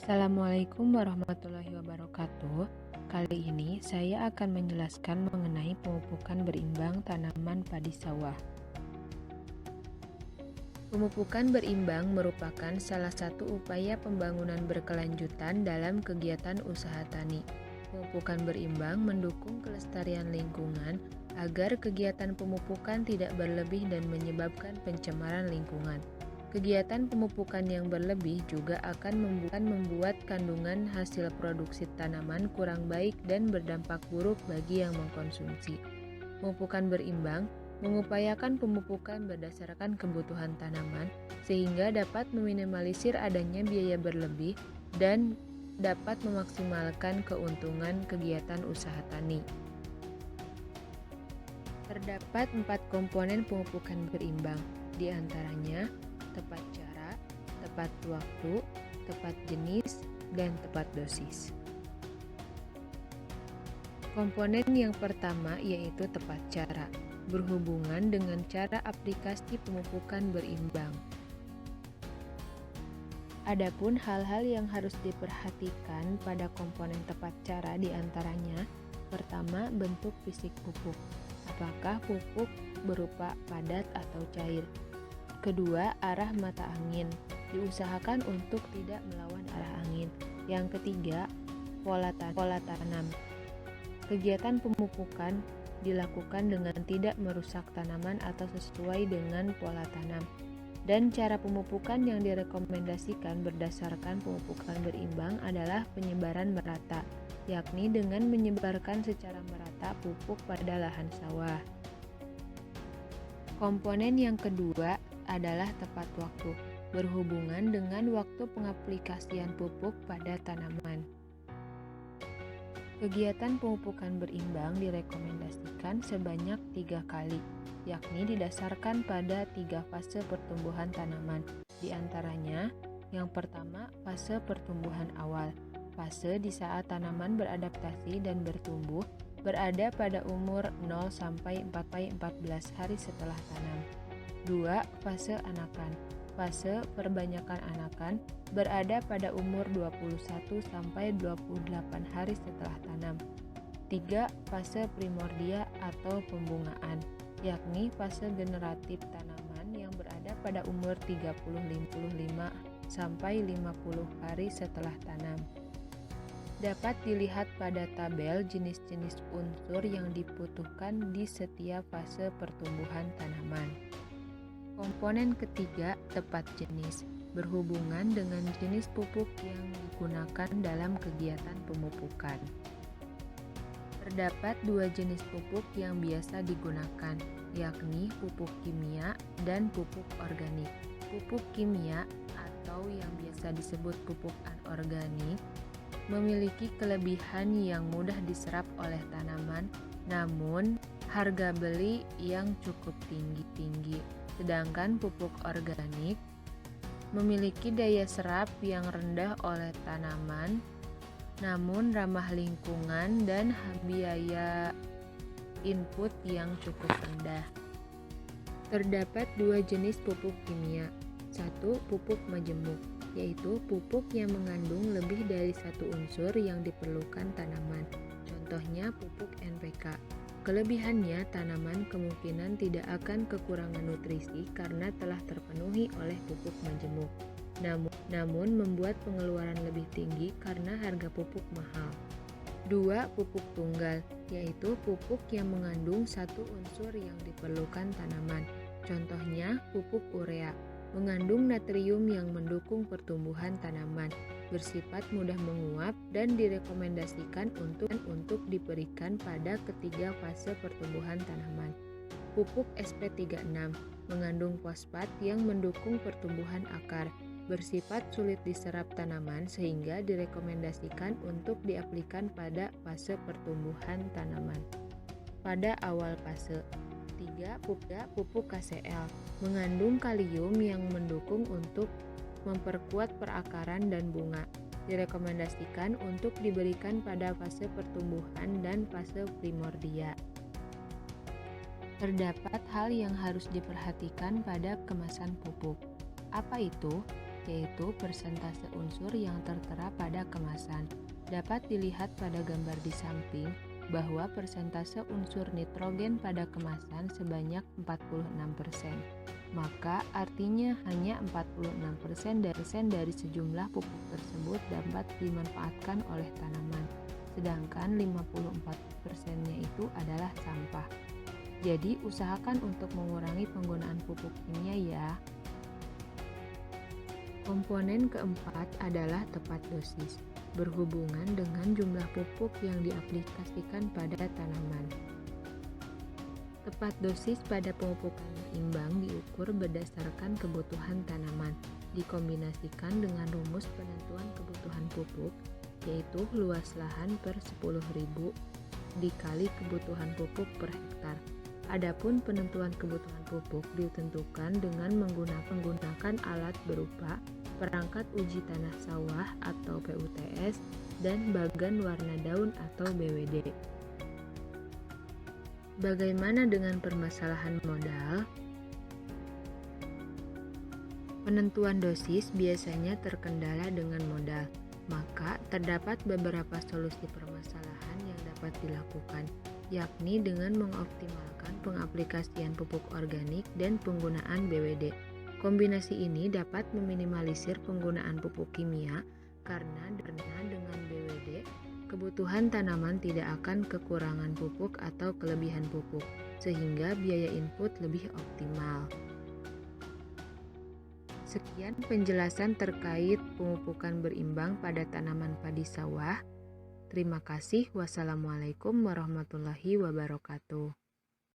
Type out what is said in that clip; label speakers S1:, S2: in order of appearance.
S1: Assalamualaikum warahmatullahi wabarakatuh. Kali ini saya akan menjelaskan mengenai pemupukan berimbang tanaman padi sawah. Pemupukan berimbang merupakan salah satu upaya pembangunan berkelanjutan dalam kegiatan usaha tani. Pemupukan berimbang mendukung kelestarian lingkungan agar kegiatan pemupukan tidak berlebih dan menyebabkan pencemaran lingkungan. Kegiatan pemupukan yang berlebih juga akan membuat kandungan hasil produksi tanaman kurang baik dan berdampak buruk bagi yang mengkonsumsi. Pemupukan berimbang mengupayakan pemupukan berdasarkan kebutuhan tanaman sehingga dapat meminimalisir adanya biaya berlebih dan dapat memaksimalkan keuntungan kegiatan usaha tani. Terdapat 4 komponen pemupukan berimbang, di antaranya tepat cara, tepat waktu, tepat jenis, dan tepat dosis. Komponen yang pertama yaitu tepat cara, berhubungan dengan cara aplikasi pemupukan berimbang. Adapun hal-hal yang harus diperhatikan pada komponen tepat cara di antaranya, pertama, bentuk fisik pupuk. Apakah pupuk berupa padat atau cair? Kedua, arah mata angin. Diusahakan untuk tidak melawan arah angin. Yang ketiga, pola tanam. Kegiatan pemupukan dilakukan dengan tidak merusak tanaman atau sesuai dengan pola tanam. Dan cara pemupukan yang direkomendasikan berdasarkan pemupukan berimbang adalah penyebaran merata, yakni dengan menyebarkan secara merata pupuk pada lahan sawah. Komponen yang kedua adalah tepat waktu, berhubungan dengan waktu pengaplikasian pupuk pada tanaman. Kegiatan pemupukan berimbang direkomendasikan sebanyak 3 kali, yakni didasarkan pada 3 fase pertumbuhan tanaman. Di antaranya, yang pertama, fase pertumbuhan awal. Fase di saat tanaman beradaptasi dan bertumbuh berada pada umur 0 sampai 14 hari setelah tanam. 2. Fase anakan. Fase perbanyakan anakan berada pada umur 21 sampai 28 hari setelah tanam. 3. Fase primordia atau pembungaan, yakni fase generatif tanaman yang berada pada umur 30-55 sampai 50 hari setelah tanam. Dapat dilihat pada tabel jenis-jenis unsur yang dibutuhkan di setiap fase pertumbuhan tanaman. Komponen ketiga, tepat jenis, berhubungan dengan jenis pupuk yang digunakan dalam kegiatan pemupukan. Terdapat 2 jenis pupuk yang biasa digunakan, yakni pupuk kimia dan pupuk organik. Pupuk kimia atau yang biasa disebut pupuk anorganik memiliki kelebihan yang mudah diserap oleh tanaman, namun harga beli yang cukup tinggi. Sedangkan pupuk organik memiliki daya serap yang rendah oleh tanaman, namun ramah lingkungan dan biaya input yang cukup rendah. Terdapat 2 jenis pupuk kimia. 1. Pupuk majemuk, yaitu pupuk yang mengandung lebih dari 1 unsur yang diperlukan tanaman. Contohnya pupuk NPK. Kelebihannya, tanaman kemungkinan tidak akan kekurangan nutrisi karena telah terpenuhi oleh pupuk majemuk. Namun membuat pengeluaran lebih tinggi karena harga pupuk mahal. 2. Pupuk tunggal, yaitu pupuk yang mengandung 1 unsur yang diperlukan tanaman. Contohnya pupuk urea. Mengandung natrium yang mendukung pertumbuhan tanaman, bersifat mudah menguap dan direkomendasikan untuk diberikan pada ketiga fase pertumbuhan tanaman. Pupuk SP36 mengandung fosfat yang mendukung pertumbuhan akar, bersifat sulit diserap tanaman sehingga direkomendasikan untuk diaplikasikan pada fase pertumbuhan tanaman. Pada awal fase. 3. Pupuk KCl mengandung kalium yang mendukung untuk memperkuat perakaran dan bunga. Direkomendasikan untuk diberikan pada fase pertumbuhan dan fase primordia. Terdapat hal yang harus diperhatikan pada kemasan pupuk. Apa itu? yaitu persentase unsur yang tertera pada kemasan. Dapat dilihat pada gambar di samping bahwa persentase unsur nitrogen pada kemasan sebanyak 46%. Maka artinya hanya 46% dari sejumlah pupuk tersebut dapat dimanfaatkan oleh tanaman, sedangkan 54%-nya itu adalah sampah. Jadi usahakan untuk mengurangi penggunaan pupuk kimia ya. Komponen keempat adalah tepat dosis, berhubungan dengan jumlah pupuk yang diaplikasikan pada tanaman. Tepat dosis pada pemupukan berimbang diukur berdasarkan kebutuhan tanaman, dikombinasikan dengan rumus penentuan kebutuhan pupuk, yaitu luas lahan per 10.000 dikali kebutuhan pupuk per hektar. Adapun penentuan kebutuhan pupuk ditentukan dengan menggunakan alat berupa perangkat uji tanah sawah atau PUTS dan bagan warna daun atau BWD. Bagaimana dengan permasalahan modal? Penentuan dosis biasanya terkendala dengan modal, maka terdapat beberapa solusi permasalahan yang dapat dilakukan, yakni dengan mengoptimalkan pengaplikasian pupuk organik dan penggunaan BWD. Kombinasi ini dapat meminimalisir penggunaan pupuk kimia karena dengan BWD, kebutuhan tanaman tidak akan kekurangan pupuk atau kelebihan pupuk, sehingga biaya input lebih optimal. Sekian penjelasan terkait pemupukan berimbang pada tanaman padi sawah. Terima kasih. Wassalamualaikum warahmatullahi wabarakatuh.